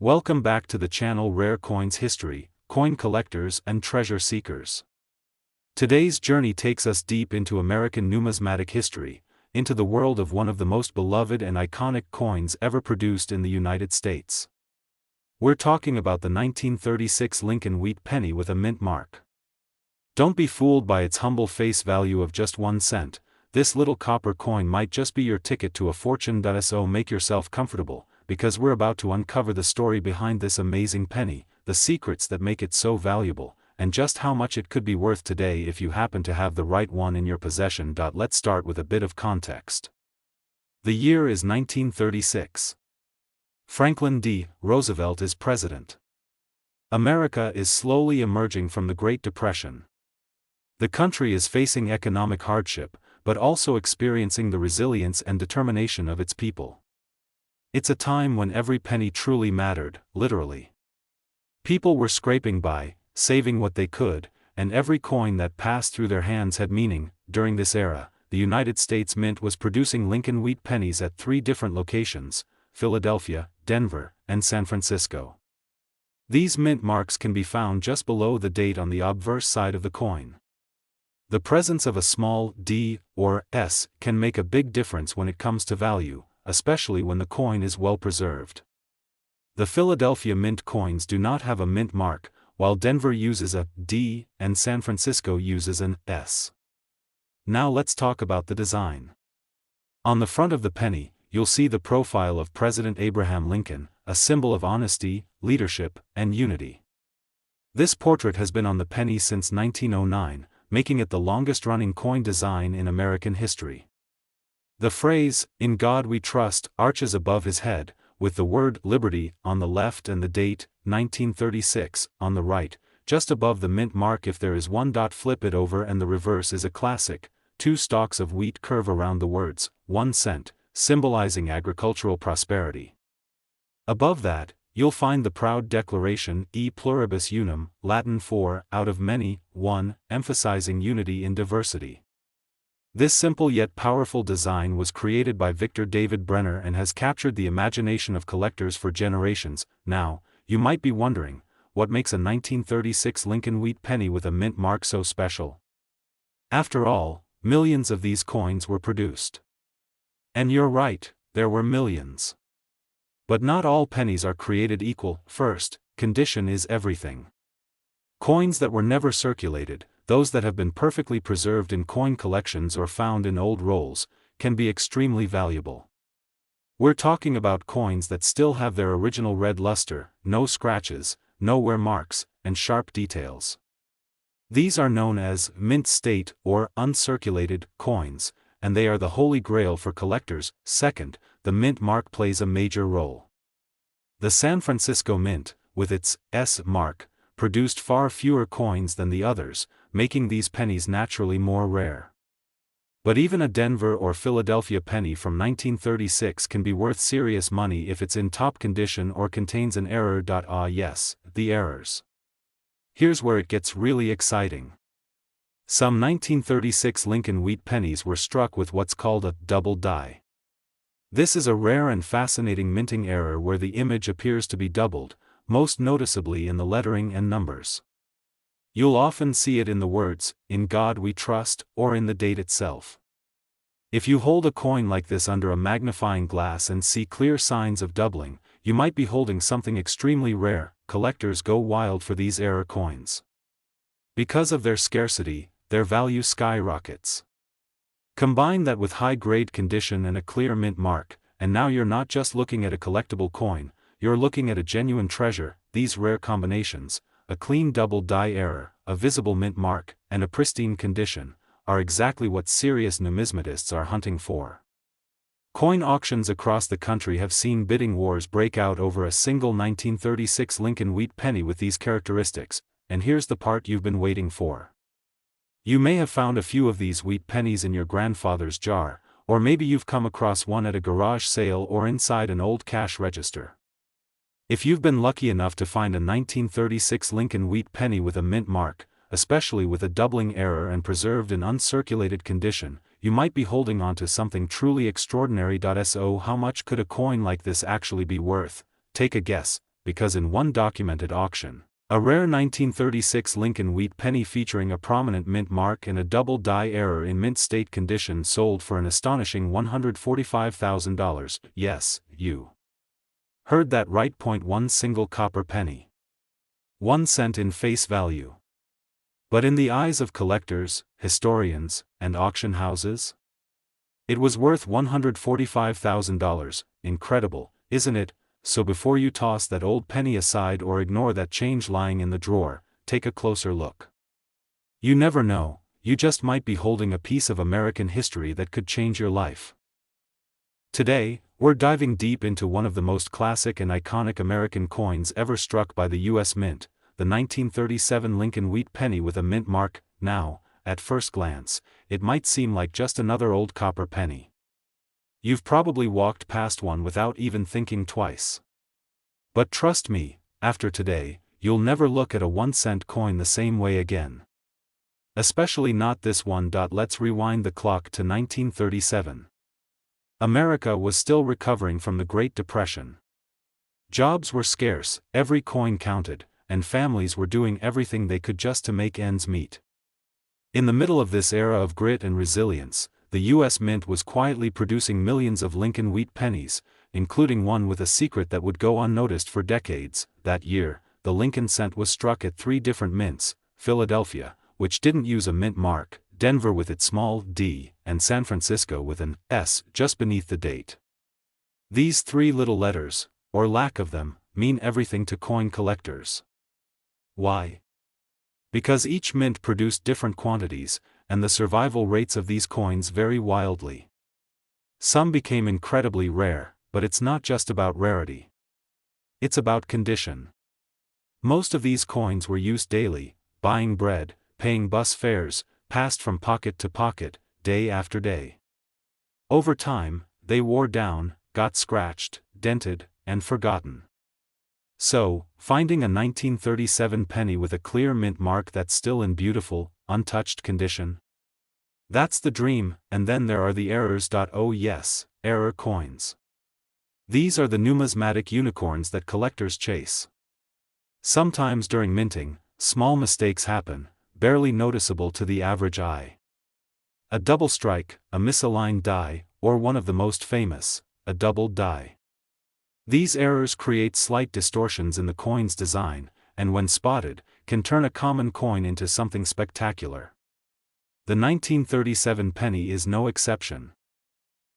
Welcome back to the channel Rare Coins History, Coin Collectors and Treasure Seekers. Today's journey takes us deep into American numismatic history, into the world of one of the most beloved and iconic coins ever produced in the United States. We're talking about the 1936 Lincoln Wheat Penny with a mint mark. Don't be fooled by its humble face value of just 1 cent. This little copper coin might just be your ticket to a fortune. So make yourself comfortable, because we're about to uncover the story behind this amazing penny, the secrets that make it so valuable, and just how much it could be worth today if you happen to have the right one in your possession. Let's start with a bit of context. The year is 1936. Franklin D. Roosevelt is president. America is slowly emerging from the Great Depression. The country is facing economic hardship, but also experiencing the resilience and determination of its people. It's a time when every penny truly mattered, literally. People were scraping by, saving what they could, and every coin that passed through their hands had meaning. During this era, the United States Mint was producing Lincoln Wheat Pennies at 3 different locations: Philadelphia, Denver, and San Francisco. These mint marks can be found just below the date on the obverse side of the coin. The presence of a small d or s can make a big difference when it comes to value, especially when the coin is well preserved. The Philadelphia mint coins do not have a mint mark, while Denver uses a d and San Francisco uses an s. Now let's talk about the design. On the front of the penny, you'll see the profile of President Abraham Lincoln, a symbol of honesty, leadership, and unity. This portrait has been on the penny since 1909, making it the longest-running coin design in American history. The phrase, "In God We Trust," arches above his head, with the word "Liberty" on the left and the date, 1936, on the right, just above the mint mark. If there is one, flip it over and the reverse is a classic. 2 stalks of wheat curve around the words, 1 cent, symbolizing agricultural prosperity. Above that, you'll find the proud declaration, E pluribus unum, Latin for, out of many, one, emphasizing unity in diversity. This simple yet powerful design was created by Victor David Brenner and has captured the imagination of collectors for generations. Now, you might be wondering, what makes a 1936 Lincoln Wheat Penny with a mint mark so special? After all, millions of these coins were produced. And you're right, there were millions. But not all pennies are created equal. First, condition is everything. Coins that were never circulated, those that have been perfectly preserved in coin collections or found in old rolls, can be extremely valuable. We're talking about coins that still have their original red luster, no scratches, no wear marks, and sharp details. These are known as mint state or uncirculated coins, and they are the holy grail for collectors. Second, the mint mark plays a major role. The San Francisco Mint, with its S mark, produced far fewer coins than the others, making these pennies naturally more rare. But even a Denver or Philadelphia penny from 1936 can be worth serious money if it's in top condition or contains an error. Ah yes, the errors. Here's where it gets really exciting. Some 1936 Lincoln Wheat Pennies were struck with what's called a double die. This is a rare and fascinating minting error where the image appears to be doubled, most noticeably in the lettering and numbers. You'll often see it in the words, "In God We Trust," or in the date itself. If you hold a coin like this under a magnifying glass and see clear signs of doubling, you might be holding something extremely rare. Collectors go wild for these error coins. Because of their scarcity, their value skyrockets. Combine that with high-grade condition and a clear mint mark, and now you're not just looking at a collectible coin, you're looking at a genuine treasure. These rare combinations, a clean double die error, a visible mint mark, and a pristine condition, are exactly what serious numismatists are hunting for. Coin auctions across the country have seen bidding wars break out over a single 1936 Lincoln Wheat Penny with these characteristics, and here's the part you've been waiting for. You may have found a few of these wheat pennies in your grandfather's jar, or maybe you've come across one at a garage sale or inside an old cash register. If you've been lucky enough to find a 1936 Lincoln Wheat Penny with a mint mark, especially with a doubling error and preserved in uncirculated condition, you might be holding on to something truly extraordinary. So how much could a coin like this actually be worth? Take a guess. because in one documented auction, a rare 1936 Lincoln Wheat Penny featuring a prominent mint mark and a double die error in mint state condition sold for an astonishing $145,000. Yes, you heard that right. One single copper penny. 1 cent in face value. But in the eyes of collectors, historians, and auction houses, it was worth $145,000. Incredible, isn't it? So before you toss that old penny aside or ignore that change lying in the drawer, take a closer look. You never know, you just might be holding a piece of American history that could change your life. Today, we're diving deep into one of the most classic and iconic American coins ever struck by the U.S. Mint, the 1937 Lincoln Wheat Penny with a mint mark. Now, at first glance, it might seem like just another old copper penny. You've probably walked past one without even thinking twice. But trust me, after today, you'll never look at a 1-cent coin the same way again. Especially not this one. Let's rewind the clock to 1937. America was still recovering from the Great Depression. Jobs were scarce, every coin counted, and families were doing everything they could just to make ends meet. In the middle of this era of grit and resilience, the U.S. Mint was quietly producing millions of Lincoln Wheat Pennies, including one with a secret that would go unnoticed for decades. That year, the Lincoln cent was struck at 3 different mints: Philadelphia, which didn't use a mint mark, Denver with its small d, and San Francisco with an S just beneath the date. These 3 little letters, or lack of them, mean everything to coin collectors. Why? Because each mint produced different quantities, and the survival rates of these coins vary wildly. Some became incredibly rare, but it's not just about rarity. It's about condition. Most of these coins were used daily, buying bread, paying bus fares, passed from pocket to pocket, day after day. Over time, they wore down, got scratched, dented, and forgotten. So, finding a 1937 penny with a clear mint mark that's still in beautiful, untouched condition? That's the dream. And then there are the errors. Oh yes, error coins. These are the numismatic unicorns that collectors chase. Sometimes during minting, small mistakes happen, barely noticeable to the average eye. A double strike, a misaligned die, or one of the most famous, a double die. These errors create slight distortions in the coin's design, and when spotted, can turn a common coin into something spectacular. The 1937 penny is no exception.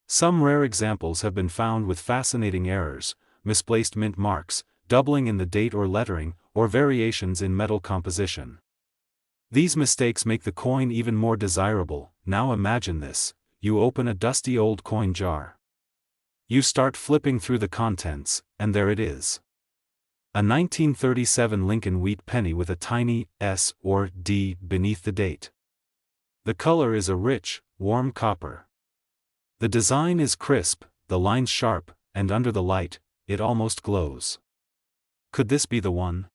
Some rare examples have been found with fascinating errors, misplaced mint marks, doubling in the date or lettering, or variations in metal composition. These mistakes make the coin even more desirable. Now imagine this: you open a dusty old coin jar. You start flipping through the contents, and there it is. A 1937 Lincoln Wheat Penny with a tiny S or D beneath the date. The color is a rich, warm copper. The design is crisp, the lines sharp, and under the light, it almost glows. Could this be the one?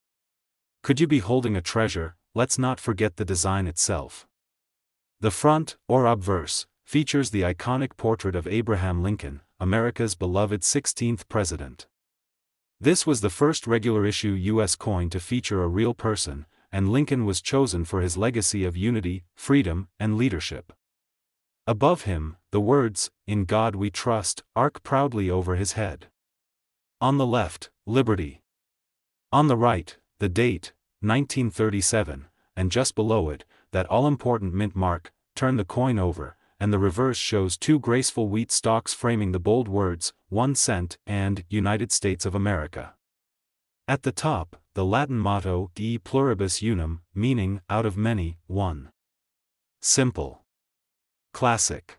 Could you be holding a treasure? Let's not forget the design itself. The front, or obverse, features the iconic portrait of Abraham Lincoln, America's beloved 16th president. This was the first regular-issue U.S. coin to feature a real person, and Lincoln was chosen for his legacy of unity, freedom, and leadership. Above him, the words, "In God We Trust," arc proudly over his head. On the left, liberty. On the right, the date, 1937, and just below it, that all-important mint mark. Turn the coin over, and the reverse shows 2 graceful wheat stalks framing the bold words, 1 cent, and United States of America. At the top, the Latin motto, E pluribus unum, meaning, out of many, one. Simple. Classic.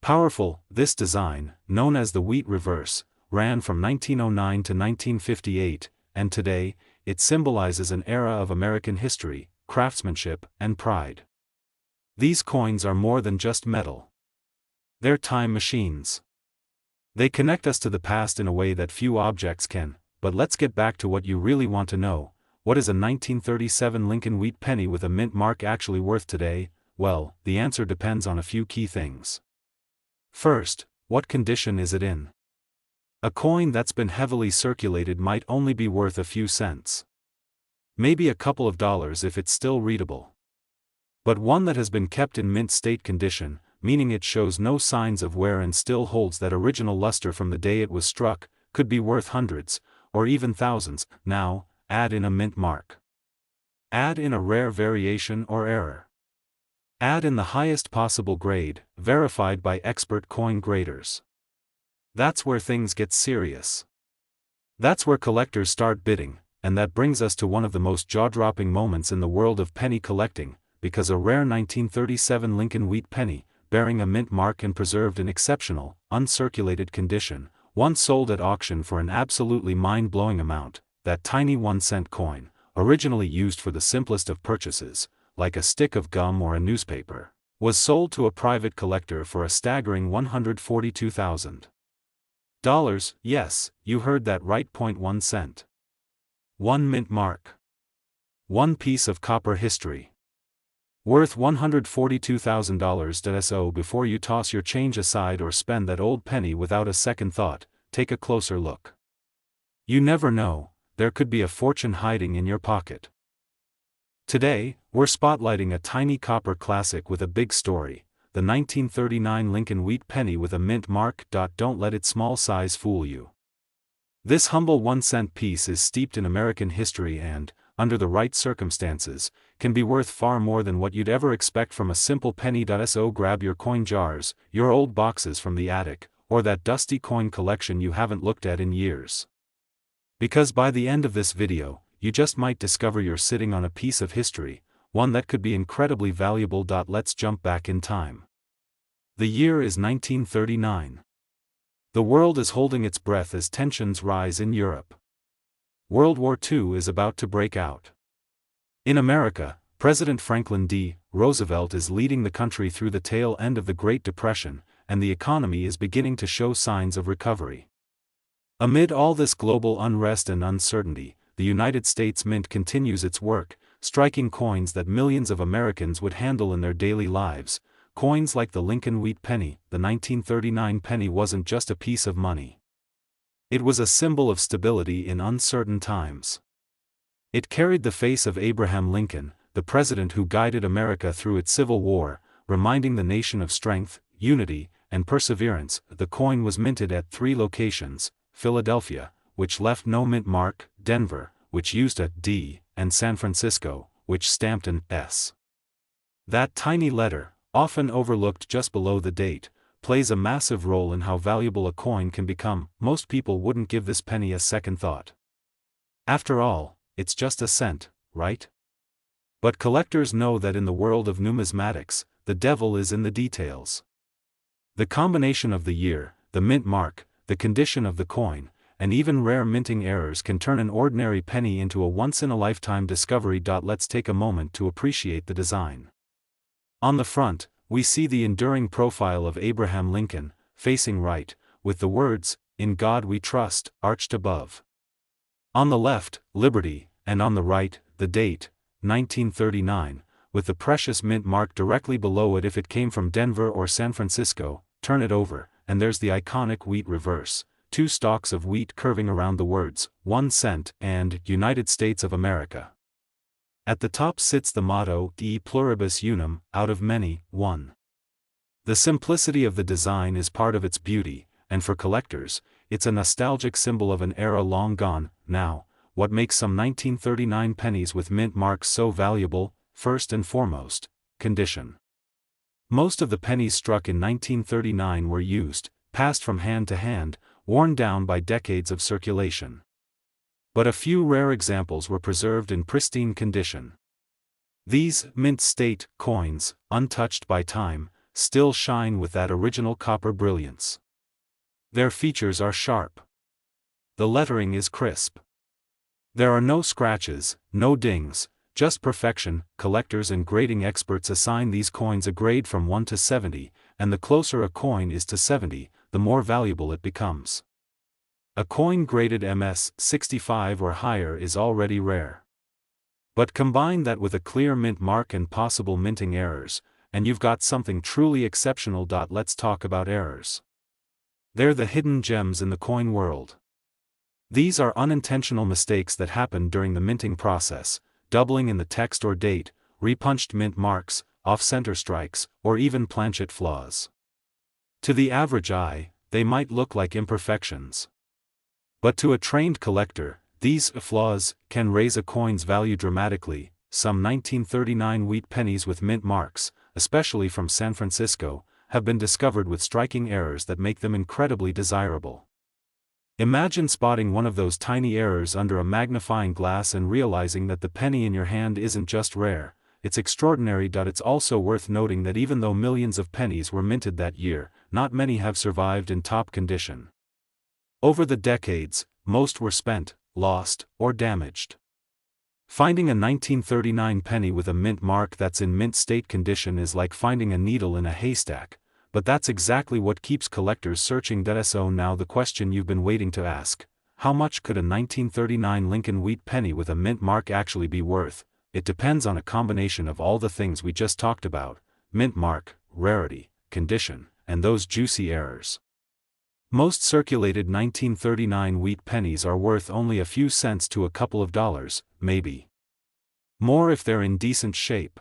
Powerful. This design, known as the wheat reverse, ran from 1909 to 1958, and today, it symbolizes an era of American history, craftsmanship, and pride. These coins are more than just metal. They're time machines. They connect us to the past in a way that few objects can. But let's get back to what you really want to know. What is a 1937 Lincoln Wheat Penny with a mint mark actually worth today? Well, the answer depends on a few key things. First, what condition is it in? A coin that's been heavily circulated might only be worth a few cents. Maybe a couple of dollars if it's still readable. But one that has been kept in mint state condition, meaning it shows no signs of wear and still holds that original luster from the day it was struck, could be worth hundreds, or even thousands. Now, add in a mint mark. Add in a rare variation or error. Add in the highest possible grade, verified by expert coin graders. That's where things get serious. That's where collectors start bidding, and that brings us to one of the most jaw-dropping moments in the world of penny collecting, because a rare 1937 Lincoln Wheat Penny, bearing a mint mark and preserved in exceptional, uncirculated condition, once sold at auction for an absolutely mind-blowing amount. That tiny 1-cent coin, originally used for the simplest of purchases, like a stick of gum or a newspaper, was sold to a private collector for a staggering $142,000. Yes, you heard that right. 1 cent. One mint mark. One piece of copper history. Worth $142,000. So before you toss your change aside or spend that old penny without a second thought, take a closer look. You never know, there could be a fortune hiding in your pocket. Today, we're spotlighting a tiny copper classic with a big story, the 1939 Lincoln Wheat Penny with a mint mark. Don't let its small size fool you. This humble 1-cent piece is steeped in American history and, under the right circumstances, can be worth far more than what you'd ever expect from a simple penny. So grab your coin jars, your old boxes from the attic, or that dusty coin collection you haven't looked at in years. Because by the end of this video, you just might discover you're sitting on a piece of history, one that could be incredibly valuable. Let's jump back in time. The year is 1939. The world is holding its breath as tensions rise in Europe. World War II is about to break out. In America, President Franklin D. Roosevelt is leading the country through the tail end of the Great Depression, and the economy is beginning to show signs of recovery. Amid all this global unrest and uncertainty, the United States Mint continues its work, striking coins that millions of Americans would handle in their daily lives. Coins like the Lincoln Wheat Penny. The 1939 penny wasn't just a piece of money. It was a symbol of stability in uncertain times. It carried the face of Abraham Lincoln, the president who guided America through its Civil War, reminding the nation of strength, unity, and perseverance. The coin was minted at 3 locations: Philadelphia, which left no mint mark; Denver, which used a D; and San Francisco, which stamped an S. That tiny letter, often overlooked just below the date, plays a massive role in how valuable a coin can become. Most people wouldn't give this penny a second thought. After all, it's just a cent, right? But collectors know that in the world of numismatics, the devil is in the details. The combination of the year, the mint mark, the condition of the coin, and even rare minting errors can turn an ordinary penny into a once-in-a-lifetime discovery. Let's take a moment to appreciate the design. On the front, we see the enduring profile of Abraham Lincoln, facing right, with the words, "In God We Trust," arched above. On the left, liberty, and on the right, the date, 1939, with the precious mint mark directly below it. If it came from Denver or San Francisco, turn it over, and there's the iconic wheat reverse, 2 stalks of wheat curving around the words, 1 cent, and United States of America. At the top sits the motto, E pluribus unum, out of many, one. The simplicity of the design is part of its beauty, and for collectors, it's a nostalgic symbol of an era long gone. Now, what makes some 1939 pennies with mint marks so valuable? First and foremost, condition. Most of the pennies struck in 1939 were used, passed from hand to hand, worn down by decades of circulation. But a few rare examples were preserved in pristine condition. These mint state coins, untouched by time, still shine with that original copper brilliance. Their features are sharp. The lettering is crisp. There are no scratches, no dings, just perfection. Collectors and grading experts assign these coins a grade from 1 to 70, and the closer a coin is to 70, the more valuable it becomes. A coin graded MS 65 or higher is already rare. But combine that with a clear mint mark and possible minting errors, and you've got something truly exceptional. Let's talk about errors. They're the hidden gems in the coin world. These are unintentional mistakes that happen during the minting process, doubling in the text or date, repunched mint marks, off-center strikes, or even planchet flaws. To the average eye, they might look like imperfections. But to a trained collector, these flaws can raise a coin's value dramatically. Some 1939 wheat pennies with mint marks, especially from San Francisco, have been discovered with striking errors that make them incredibly desirable. Imagine spotting one of those tiny errors under a magnifying glass and realizing that the penny in your hand isn't just rare, it's extraordinary. It's also worth noting that even though millions of pennies were minted that year, not many have survived in top condition. Over the decades, most were spent, lost, or damaged. Finding a 1939 penny with a mint mark that's in mint state condition is like finding a needle in a haystack, but that's exactly what keeps collectors searching. So now the question you've been waiting to ask: how much could a 1939 Lincoln wheat penny with a mint mark actually be worth? It depends on a combination of all the things we just talked about: mint mark, rarity, condition, and those juicy errors. Most circulated 1939 wheat pennies are worth only a few cents to a couple of dollars, maybe more if they're in decent shape.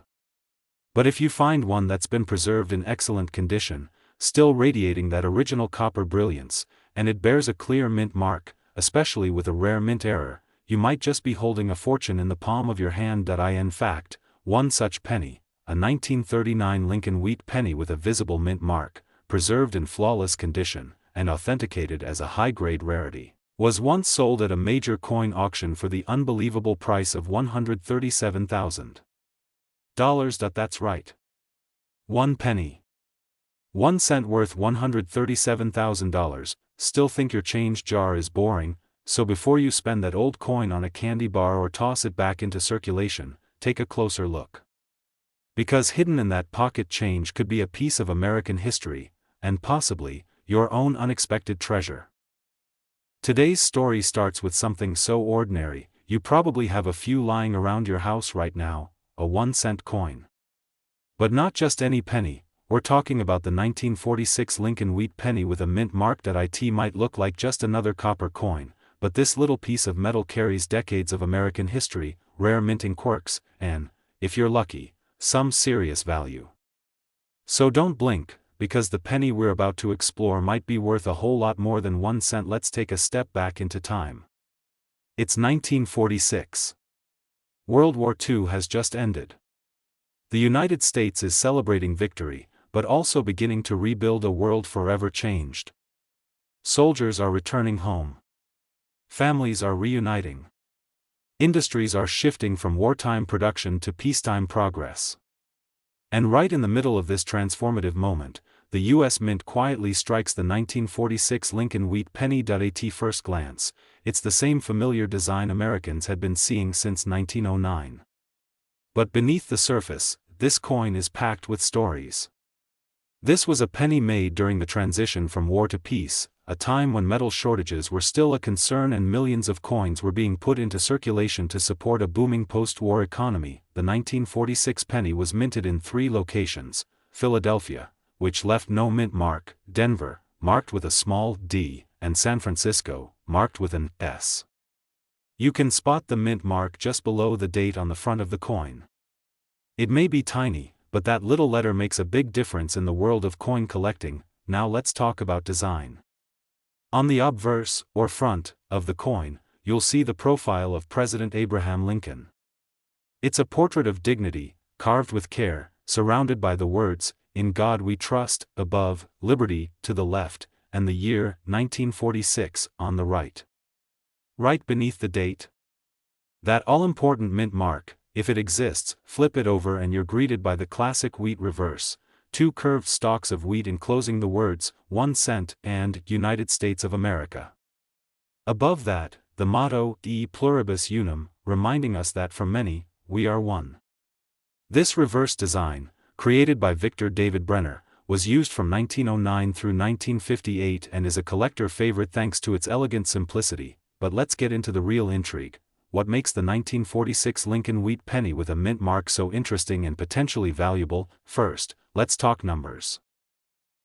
But if you find one that's been preserved in excellent condition, still radiating that original copper brilliance, and it bears a clear mint mark, especially with a rare mint error, you might just be holding a fortune in the palm of your hand. In fact, one such penny, a 1939 Lincoln wheat penny with a visible mint mark, preserved in flawless condition, and authenticated as a high-grade rarity, was once sold at a major coin auction for the unbelievable price of $137,000. That's right. 1 penny. 1 cent worth $137,000. Still think your change jar is boring? So before you spend that old coin on a candy bar or toss it back into circulation, take a closer look. Because hidden in that pocket change could be a piece of American history, and possibly, your own unexpected treasure. Today's story starts with something so ordinary, you probably have a few lying around your house right now: a 1-cent coin. But not just any penny, we're talking about the 1946 Lincoln wheat penny with a mint mark. It might look like just another copper coin, but this little piece of metal carries decades of American history, rare minting quirks, and, if you're lucky, some serious value. So don't blink, because the penny we're about to explore might be worth a whole lot more than 1 cent. Let's take a step back into time. It's 1946. World War II has just ended. The United States is celebrating victory, but also beginning to rebuild a world forever changed. Soldiers are returning home. Families are reuniting. Industries are shifting from wartime production to peacetime progress. And right in the middle of this transformative moment, the U.S. Mint quietly strikes the 1946 Lincoln wheat penny. At first glance, it's the same familiar design Americans had been seeing since 1909. But beneath the surface, this coin is packed with stories. This was a penny made during the transition from war to peace, a time when metal shortages were still a concern and millions of coins were being put into circulation to support a booming post-war economy. The 1946 penny was minted in 3 locations: Philadelphia, which left no mint mark; Denver, marked with a small d; and San Francisco, marked with an S. You can spot the mint mark just below the date on the front of the coin. It may be tiny, but that little letter makes a big difference in the world of coin collecting. Now let's talk about design. On the obverse, or front, of the coin, you'll see the profile of President Abraham Lincoln. It's a portrait of dignity, carved with care, surrounded by the words, "In God We Trust," above, "Liberty," to the left, and the year, 1946, on the right. Right beneath the date? That all-important mint mark. If it exists, flip it over and you're greeted by the classic wheat reverse: 2 curved stalks of wheat enclosing the words, 1 cent, and United States of America. Above that, the motto, E pluribus unum, reminding us that for many, we are one. This reverse design, created by Victor David Brenner, was used from 1909 through 1958 and is a collector favorite thanks to its elegant simplicity. But let's get into the real intrigue. What makes the 1946 Lincoln wheat penny with a mint mark so interesting and potentially valuable? First, let's talk numbers.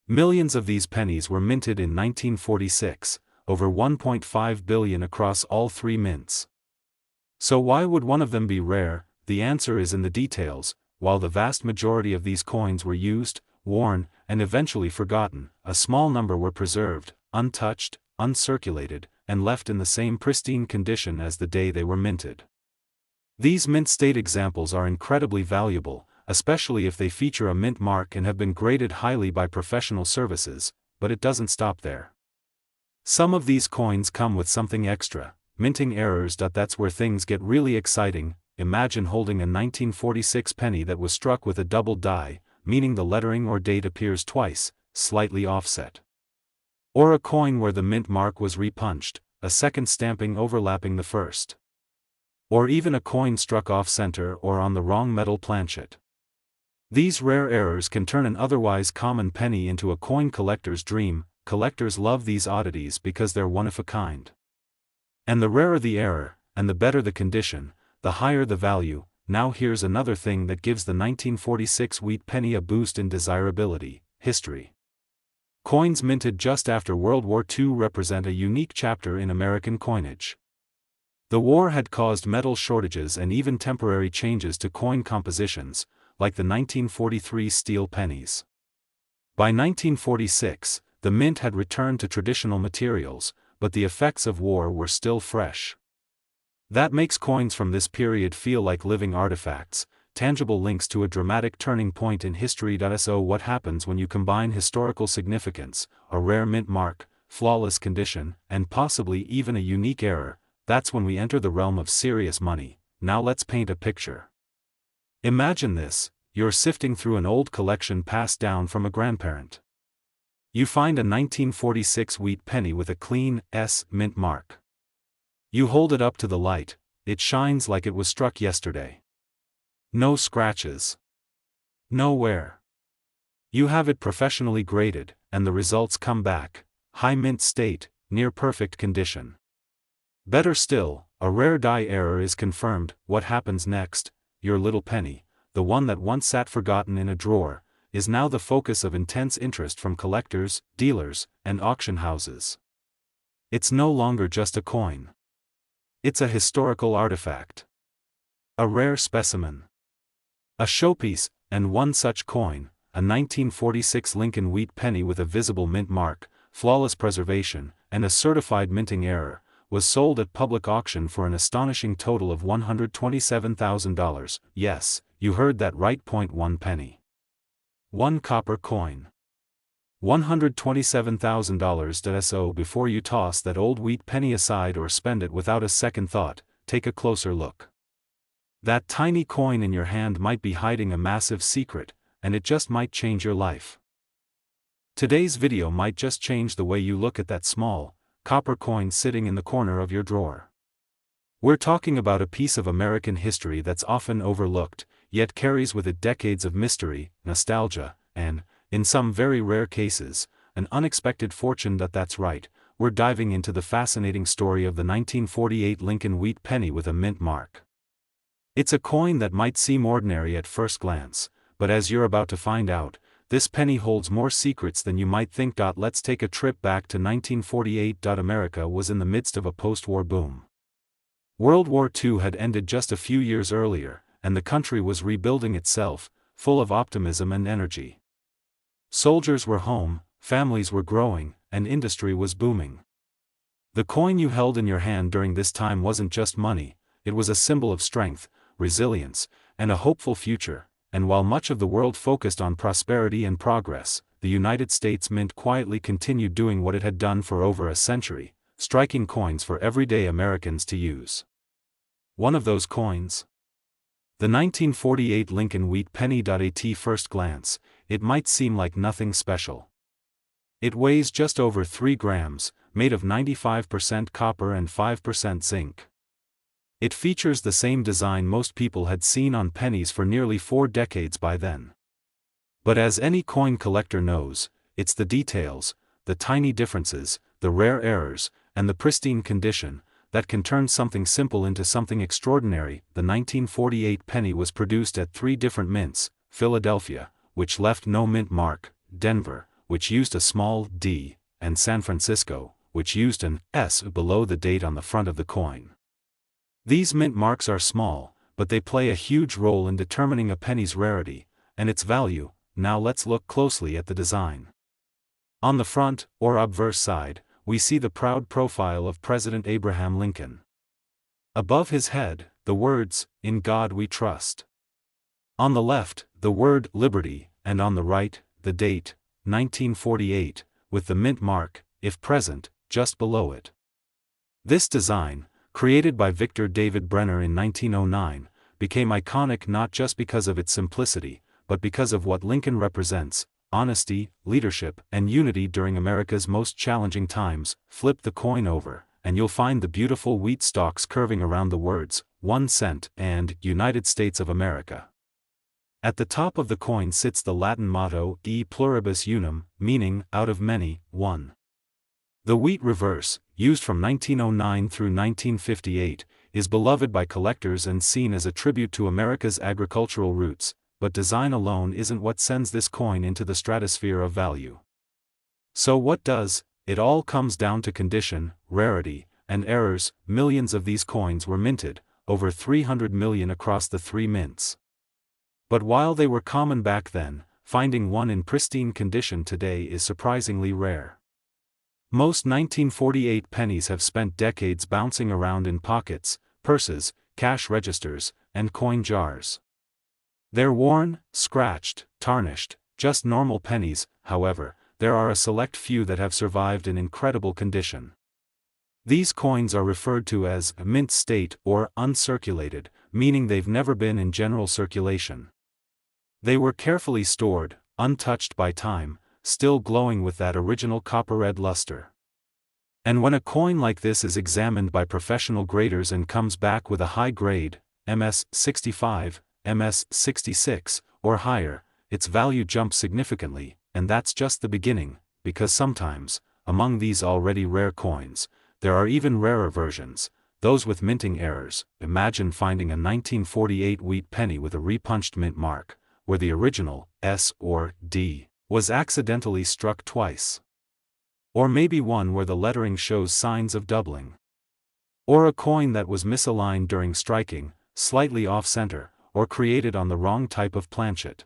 Millions of these pennies were minted in 1946, over 1.5 billion across all three mints. So why would one of them be rare? The answer is in the details. While the vast majority of these coins were used, worn, and eventually forgotten, a small number were preserved, untouched, uncirculated, and left in the same pristine condition as the day they were minted. These mint state examples are incredibly valuable, especially if they feature a mint mark and have been graded highly by professional services, but it doesn't stop there. Some of these coins come with something extra, minting errors. That's where things get really exciting. Imagine holding a 1946 penny that was struck with a double die, meaning the lettering or date appears twice, slightly offset. Or a coin where the mint mark was repunched, a second stamping overlapping the first. Or even a coin struck off-center or on the wrong metal planchet. These rare errors can turn an otherwise common penny into a coin collector's dream. Collectors love these oddities because they're one of a kind. And the rarer the error, and the better the condition, the higher the value. Now here's another thing that gives the 1946 wheat penny a boost in desirability: history. Coins minted just after World War II represent a unique chapter in American coinage. The war had caused metal shortages and even temporary changes to coin compositions, like the 1943 steel pennies. By 1946, the mint had returned to traditional materials, but the effects of war were still fresh. That makes coins from this period feel like living artifacts, tangible links to a dramatic turning point in history. So what happens when you combine historical significance, a rare mint mark, flawless condition, and possibly even a unique error? That's when we enter the realm of serious money. Now let's paint a picture. Imagine this: you're sifting through an old collection passed down from a grandparent. You find a 1946 wheat penny with a clean S mint mark. You hold it up to the light. It shines like it was struck yesterday. No scratches. No wear. You have it professionally graded, and the results come back: high mint state, near perfect condition. Better still, a rare die error is confirmed. What happens next? Your little penny, the one that once sat forgotten in a drawer, is now the focus of intense interest from collectors, dealers, and auction houses. It's no longer just a coin. It's a historical artifact. A rare specimen. A showpiece. And one such coin, a 1946 Lincoln wheat penny with a visible mint mark, flawless preservation, and a certified minting error, was sold at public auction for an astonishing total of $127,000. Yes, you heard that right. 1 penny. 1 copper coin. $127,000. So before you toss that old wheat penny aside or spend it without a second thought, take a closer look. That tiny coin in your hand might be hiding a massive secret, and it just might change your life. Today's video might just change the way you look at that small, copper coin sitting in the corner of your drawer. We're talking about a piece of American history that's often overlooked, yet carries with it decades of mystery, nostalgia, and, in some very rare cases, an unexpected fortune. That's right, we're diving into the fascinating story of the 1948 Lincoln wheat penny with a mint mark. It's a coin that might seem ordinary at first glance, but as you're about to find out, this penny holds more secrets than you might think. Let's take a trip back to 1948. America was in the midst of a post-war boom. World War II had ended just a few years earlier, and the country was rebuilding itself, full of optimism and energy. Soldiers were home, families were growing, and industry was booming. The coin you held in your hand during this time wasn't just money, it was a symbol of strength, resilience, and a hopeful future. And while much of the world focused on prosperity and progress, the United States Mint quietly continued doing what it had done for over a century, striking coins for everyday Americans to use. One of those coins? The 1948 Lincoln wheat penny. At first glance, it might seem like nothing special. It weighs just over 3 grams, made of 95% copper and 5% zinc. It features the same design most people had seen on pennies for nearly 4 decades by then. But as any coin collector knows, it's the details, the tiny differences, the rare errors, and the pristine condition, that can turn something simple into something extraordinary. The 1948 penny was produced at 3 different mints: Philadelphia, which left no mint mark; Denver, which used a small d, and San Francisco, which used an S below the date on the front of the coin. These mint marks are small, but they play a huge role in determining a penny's rarity and its value. Now let's look closely at the design. On the front, or obverse side, we see the proud profile of President Abraham Lincoln. Above his head, the words, "In God We Trust." On the left, the word "Liberty," and on the right, the date, 1948, with the mint mark, if present, just below it. This design, created by Victor David Brenner in 1909, became iconic not just because of its simplicity, but because of what Lincoln represents: honesty, leadership, and unity during America's most challenging times. Flip the coin over, and you'll find the beautiful wheat stalks curving around the words, 1 cent, and United States of America. At the top of the coin sits the Latin motto, E pluribus unum, meaning, out of many, one. The wheat reverse, used from 1909 through 1958, is beloved by collectors and seen as a tribute to America's agricultural roots, but design alone isn't what sends this coin into the stratosphere of value. So what does? It all comes down to condition, rarity, and errors. Millions of these coins were minted, over 300 million across the 3 mints. But while they were common back then, finding one in pristine condition today is surprisingly rare. Most 1948 pennies have spent decades bouncing around in pockets, purses, cash registers, and coin jars. They're worn, scratched, tarnished, just normal pennies. However, there are a select few that have survived in incredible condition. These coins are referred to as mint state or uncirculated, meaning they've never been in general circulation. They were carefully stored, untouched by time, still glowing with that original copper-red luster. And when a coin like this is examined by professional graders and comes back with a high grade, MS 65, MS 66, or higher, its value jumps significantly. And that's just the beginning, because sometimes, among these already rare coins, there are even rarer versions, those with minting errors. Imagine finding a 1948 wheat penny with a repunched mint mark, where the original S or D was accidentally struck twice. Or maybe one where the lettering shows signs of doubling. Or a coin that was misaligned during striking, slightly off-center, or created on the wrong type of planchet.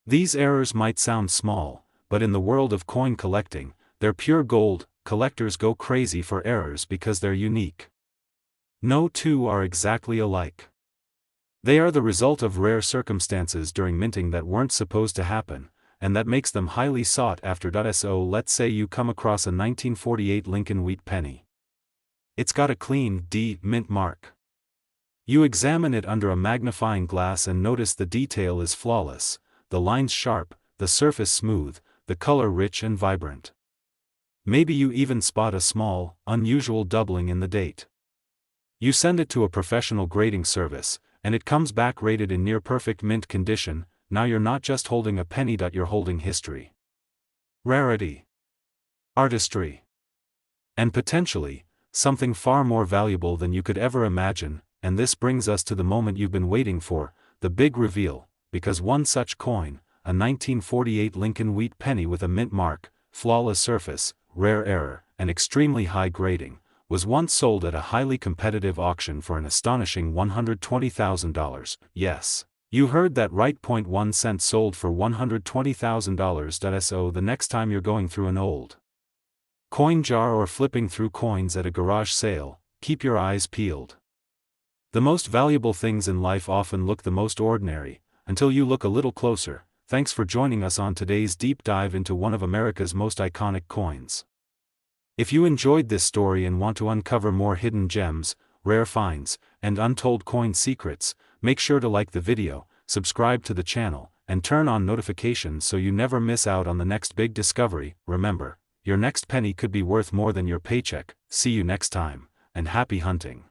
These errors might sound small, but in the world of coin collecting, they're pure gold. Collectors go crazy for errors because they're unique. No two are exactly alike. They are the result of rare circumstances during minting that weren't supposed to happen, and that makes them highly sought after. So let's say you come across a 1948 Lincoln wheat penny. It's got a clean D mint mark. You examine it under a magnifying glass and notice the detail is flawless. The lines sharp, the surface smooth, the color rich and vibrant. Maybe you even spot a small, unusual doubling in the date. You send it to a professional grading service, and it comes back rated in near-perfect mint condition. Now you're not just holding a penny, you're holding history, rarity, artistry, and potentially, something far more valuable than you could ever imagine. And this brings us to the moment you've been waiting for, the big reveal. Because one such coin, a 1948 Lincoln wheat penny with a mint mark, flawless surface, rare error, and extremely high grading, was once sold at a highly competitive auction for an astonishing $120,000. Yes, you heard that right. 1 cent sold for $120,000. So the next time you're going through an old coin jar or flipping through coins at a garage sale, keep your eyes peeled. The most valuable things in life often look the most ordinary, until you look a little closer. Thanks for joining us on today's deep dive into one of America's most iconic coins. If you enjoyed this story and want to uncover more hidden gems, rare finds, and untold coin secrets, make sure to like the video, subscribe to the channel, and turn on notifications so you never miss out on the next big discovery. Remember, your next penny could be worth more than your paycheck. See you next time, and happy hunting.